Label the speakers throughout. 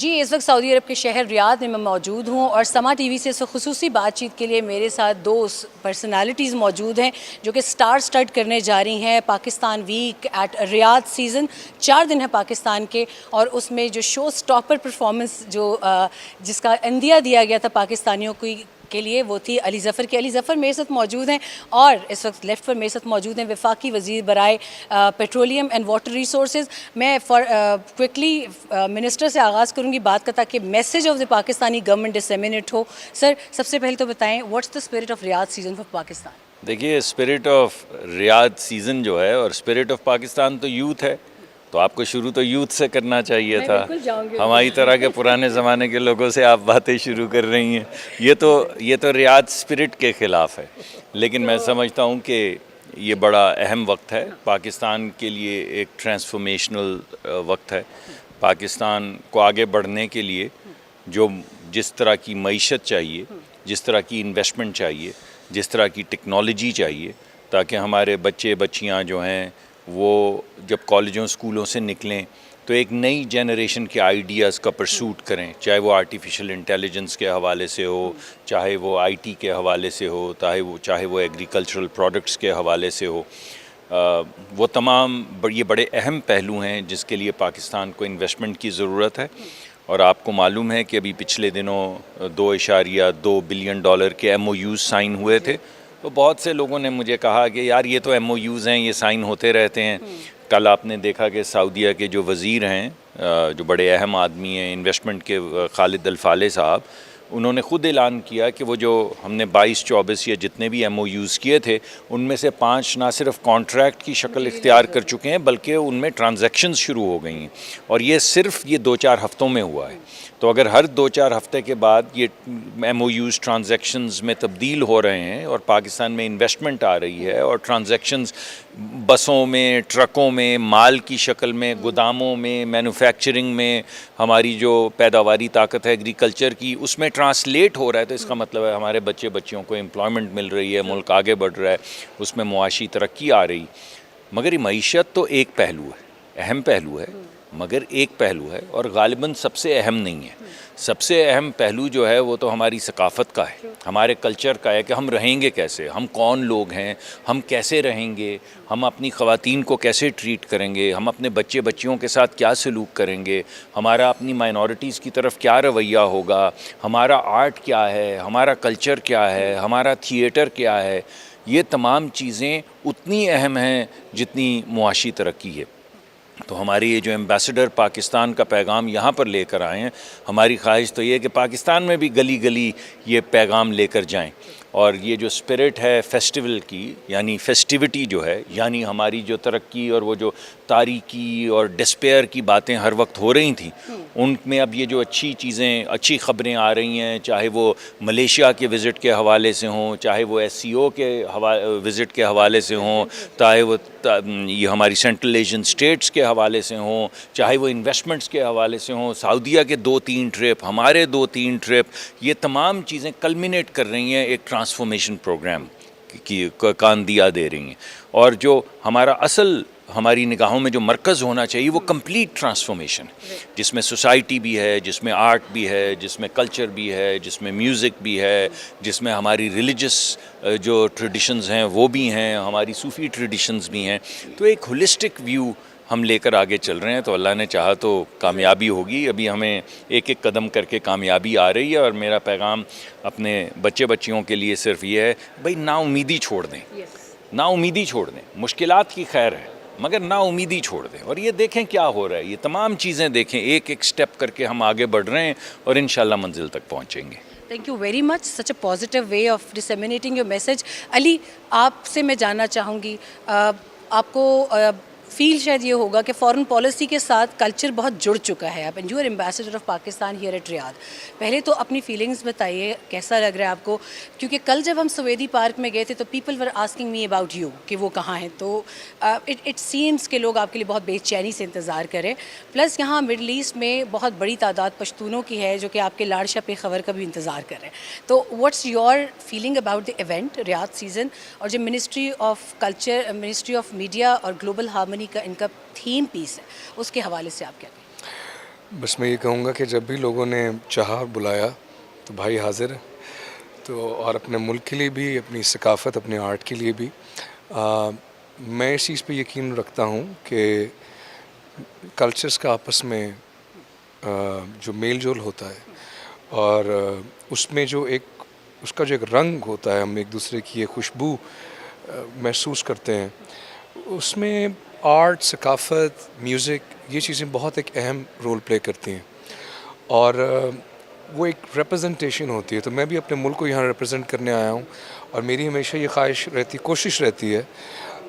Speaker 1: جی اس وقت سعودی عرب کے شہر ریاض میں موجود ہوں اور سما ٹی وی سے اس خصوصی بات چیت کے لیے میرے ساتھ دو پرسنالٹیز موجود ہیں جو کہ سٹار سٹڈ کرنے جا رہی ہیں Pakistan week at Riyadh season 4 دن ہے پاکستان کے، اور اس میں جو شو سٹاپر پرفارمنس جس کا عندیہ دیا گیا تھا پاکستانیوں کے لیے وہ تھی علی ظفر کی۔ علی ظفر میرے ساتھ موجود ہیں اور اس وقت لیفٹ پر میرے ساتھ موجود ہیں وفاقی وزیر برائے پیٹرولیم اینڈ واٹر ریسورسز۔ میں کوئکلی منسٹر سے آغاز کروں گی بات کا تاکہ message of the Pakistani government disseminate ہو۔ سر سب سے پہلے تو بتائیں what's the spirit of Riyadh season for Pakistan?
Speaker 2: دیکھیے اسپرٹ آف ریاض سیزن جو ہے اور اسپرٹ آف پاکستان تو یوتھ ہے، تو آپ کو شروع تو یوتھ سے کرنا چاہیے تھا۔ ہماری طرح کے پرانے زمانے کے لوگوں سے آپ باتیں شروع کر رہی ہیں، یہ تو ریاض اسپرٹ کے خلاف ہے، لیکن میں سمجھتا ہوں کہ یہ بڑا اہم وقت ہے پاکستان کے لیے، ایک ٹرانسفارمیشنل وقت ہے۔ پاکستان کو آگے بڑھنے کے لیے جس طرح کی معیشت چاہیے، جس طرح کی انویسٹمنٹ چاہیے، جس طرح کی ٹیکنالوجی چاہیے، تاکہ ہمارے بچے بچیاں جو ہیں وہ جب کالجوں اسکولوں سے نکلیں تو ایک نئی جنریشن کے آئیڈیاز کا پرسوٹ کریں، چاہے وہ آرٹیفیشل انٹیلیجنس کے حوالے سے ہو، چاہے وہ آئی ٹی کے حوالے سے ہو، چاہے وہ ایگریکلچرل پروڈکٹس کے حوالے سے ہو۔ وہ تمام یہ بڑے اہم پہلو ہیں جس کے لیے پاکستان کو انویسٹمنٹ کی ضرورت ہے، اور آپ کو معلوم ہے کہ ابھی پچھلے دنوں $2.2 بلین کے MOUs سائن ہوئے تھے۔ تو بہت سے لوگوں نے مجھے کہا کہ یار یہ تو MOUs ہیں، یہ سائن ہوتے رہتے ہیں۔ کل آپ نے دیکھا کہ سعودیہ کے جو وزیر ہیں، جو بڑے اہم آدمی ہیں انویسٹمنٹ کے، خالد الفالح صاحب، انہوں نے خود اعلان کیا کہ وہ جو ہم نے 22-24 یا جتنے بھی MOUs کیے تھے ان میں سے 5 نہ صرف کانٹریکٹ کی شکل اختیار کر چکے ہیں بلکہ ان میں ٹرانزیکشنز شروع ہو گئی ہیں، اور یہ صرف 2-4 ہفتوں میں ہوا ہے۔ تو اگر ہر 2-4 ہفتے کے بعد یہ MOUs ٹرانزیکشنز میں تبدیل ہو رہے ہیں اور پاکستان میں انویسٹمنٹ آ رہی ہے اور ٹرانزیکشنز بسوں میں، ٹرکوں میں، مال کی شکل میں، گوداموں میں، مینوفیکچرنگ میں، ہماری جو پیداواری طاقت ہے ایگریکلچر کی اس میں ٹرانسلیٹ ہو رہا ہے، تو اس کا مطلب ہے ہمارے بچے بچیوں کو امپلائمنٹ مل رہی ہے، ملک آگے بڑھ رہا ہے، اس میں معاشی ترقی آ رہی۔ مگر یہ معیشت تو ایک پہلو ہے، اہم پہلو ہے، مگر ایک پہلو ہے اور غالباً سب سے اہم نہیں ہے۔ سب سے اہم پہلو جو ہے وہ تو ہماری ثقافت کا ہے، ہمارے کلچر کا ہے کہ ہم رہیں گے کیسے، ہم کون لوگ ہیں، ہم کیسے رہیں گے، ہم اپنی خواتین کو کیسے ٹریٹ کریں گے، ہم اپنے بچے بچیوں کے ساتھ کیا سلوک کریں گے، ہمارا اپنی مائنورٹیز کی طرف کیا رویہ ہوگا، ہمارا آرٹ کیا ہے، ہمارا کلچر کیا ہے، ہمارا تھیٹر کیا ہے۔ یہ تمام چیزیں اتنی اہم ہیں جتنی معاشی ترقی ہے۔ تو ہماری یہ جو ایمبیسڈر پاکستان کا پیغام یہاں پر لے کر آئے ہیں، ہماری خواہش تو یہ ہے کہ پاکستان میں بھی گلی گلی یہ پیغام لے کر جائیں، اور یہ جو اسپرٹ ہے فیسٹیول کی، یعنی فیسٹیوٹی جو ہے، یعنی ہماری جو ترقی اور وہ جو تاریکی اور ڈسپیئر کی باتیں ہر وقت ہو رہی تھیں، ان میں اب یہ جو اچھی چیزیں، اچھی خبریں آ رہی ہیں، چاہے وہ ملیشیا کے وزٹ کے حوالے سے ہوں، چاہے وہ SCO کے وزٹ کے حوالے سے ہوں، چاہے وہ یہ ہماری سینٹرل ایشین اسٹیٹس کے حوالے سے ہوں، چاہے وہ انویسٹمنٹس کے حوالے سے ہوں، سعودیہ کے 2-3 ٹرپ، ہمارے 2-3 ٹرپ، یہ تمام چیزیں کلمینیٹ کر رہی ہیں ایک ٹرانسفارمیشن پروگرام کی کاندیا دے رہی ہیں، اور جو ہماری نگاہوں میں جو مرکز ہونا چاہیے وہ کمپلیٹ ٹرانسفارمیشن، جس میں سوسائٹی بھی ہے، جس میں آرٹ بھی ہے، جس میں کلچر بھی ہے، جس میں میوزک بھی ہے، جس میں ہماری ریلیجس جو ٹریڈیشنز ہیں وہ بھی ہیں، ہماری صوفی ٹریڈیشنز بھی ہیں۔ تو ایک ہولسٹک ویو ہم لے کر آگے چل رہے ہیں، تو اللہ نے چاہا تو کامیابی ہوگی۔ ابھی ہمیں ایک ایک قدم کر کے کامیابی آ رہی ہے، اور میرا پیغام اپنے بچے بچیوں کے لیے صرف یہ ہے، بھائی نا امیدی چھوڑ دیں، نا امیدی چھوڑ دیں، مشکلات کی خیر ہے مگر نا امیدی چھوڑ دیں، اور یہ دیکھیں کیا ہو رہا ہے، یہ تمام چیزیں دیکھیں، ایک ایک سٹیپ کر کے ہم آگے بڑھ رہے ہیں اور انشاءاللہ منزل تک پہنچیں گے۔
Speaker 1: Thank you very much, such a positive way of disseminating your message. Ali, آپ سے میں جاننا چاہوں گی، آپ کو فیل شاید یہ ہوگا کہ فارن پالیسی کے ساتھ کلچر بہت جڑ چکا ہے، you are ambassador of Pakistan here at Riyadh. پہلے تو اپنی فیلنگز بتائیے، کیسا لگ رہا ہے آپ کو؟ کیونکہ کل جب ہم سویدی پارک میں گئے تھے تو people were asking me about you کہ وہ کہاں ہیں، تو اٹ سیمس کہ لوگ آپ کے لیے بہت بے چینی سے انتظار کریں۔ پلس یہاں مڈل ایسٹ میں بہت بڑی تعداد پشتونوں کی ہے جو کہ آپ کے لاڑشاہ پہ خبر کا بھی انتظار کر رہے ہیں۔ تو what's your feeling about the event Riyadh season, اور جو ministry of culture, ministry of media اور گلوبل ہارمنی کا ان کا تھیم پیس ہے، اس کے حوالے سے آپ کیا کہیں؟
Speaker 3: بس میں یہ کہوں گا کہ جب بھی لوگوں نے چاہا اور بلایا تو بھائی حاضر ہے. تو اور اپنے ملک کے لیے بھی, اپنی ثقافت, اپنے آرٹ کے لیے بھی میں اس چیز پہ یقین رکھتا ہوں کہ کلچرز کا آپس میں جو میل جول ہوتا ہے اور اس میں جو اس کا جو ایک رنگ ہوتا ہے, ہم ایک دوسرے کی ایک خوشبو محسوس کرتے ہیں, اس میں آرٹ, ثقافت, میوزک, یہ چیزیں بہت ایک اہم رول پلے کرتی ہیں اور وہ ایک ریپرزنٹیشن ہوتی ہے. تو میں بھی اپنے ملک کو یہاں ریپرزینٹ کرنے آیا ہوں اور میری ہمیشہ یہ خواہش رہتی, کوشش رہتی ہے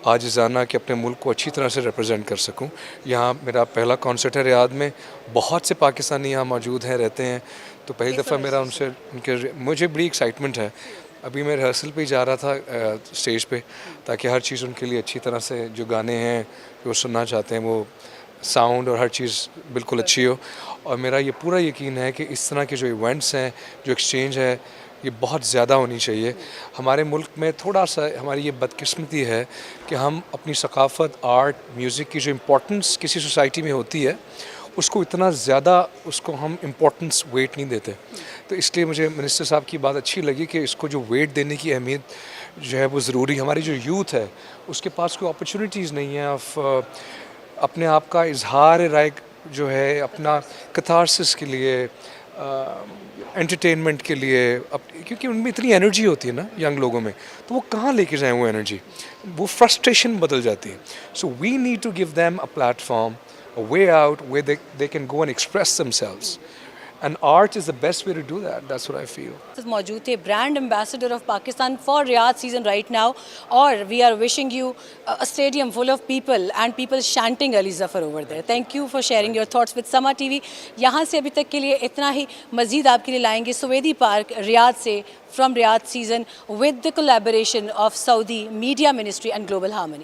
Speaker 3: عاجزانہ کہ اپنے ملک کو اچھی طرح سے ریپرزینٹ کر سکوں. یہاں میرا پہلا کانسرٹ ہے ریاض میں, بہت سے پاکستانی یہاں موجود ہیں, رہتے ہیں, تو پہلی دفعہ میرا ان کے مجھے بڑی ایکسائٹمنٹ ہے. ابھی میں ریہرسل پہ ہی جا رہا تھا اسٹیج پہ, تاکہ ہر چیز ان کے لیے اچھی طرح سے, جو گانے ہیں جو سننا چاہتے ہیں وہ ساؤنڈ اور ہر چیز بالکل اچھی ہو. اور میرا یہ پورا یقین ہے کہ اس طرح کے جو ایونٹس ہیں, جو ایکسچینج ہے, یہ بہت زیادہ ہونی چاہیے. ہمارے ملک میں تھوڑا سا ہماری یہ بدقسمتی ہے کہ ہم اپنی ثقافت, آرٹ, میوزک کی جو امپورٹنس کسی سوسائٹی میں ہوتی ہے, اس کو اتنا زیادہ اس کو ہم امپورٹنس ویٹ نہیں دیتے. تو اس لیے مجھے منسٹر صاحب کی بات اچھی لگی کہ اس کو جو ویٹ دینے کی اہمیت جو ہے وہ ضروری. ہماری جو یوتھ ہے اس کے پاس کوئی اپرچونیٹیز نہیں ہیں آف اپنے آپ کا اظہار رائے جو ہے, اپنا کتھارسس کے لیے, انٹرٹینمنٹ کے لیے, کیونکہ ان میں اتنی انرجی ہوتی ہے نا ینگ لوگوں میں, تو وہ کہاں لے کے جائیں وہ انرجی, وہ فرسٹریشن بدل جاتی ہے. So we need to give them a platform, a way out where they can go and express themselves. And art is the best way to do that. That's what I feel.
Speaker 1: موجود تھے brand ambassador of Pakistan for Riyadh season right now, اور we are wishing you a stadium full of people and people chanting Ali Zafar over there. Thank you for sharing your thoughts with Sama TV. یہاں سے ابھی تک کے لیے اتنا ہی, مزید آپ کے لیے لائیں گے سویدی پارک ریاض سے, from Riyadh season with the collaboration of Saudi Media Ministry and Global Harmony.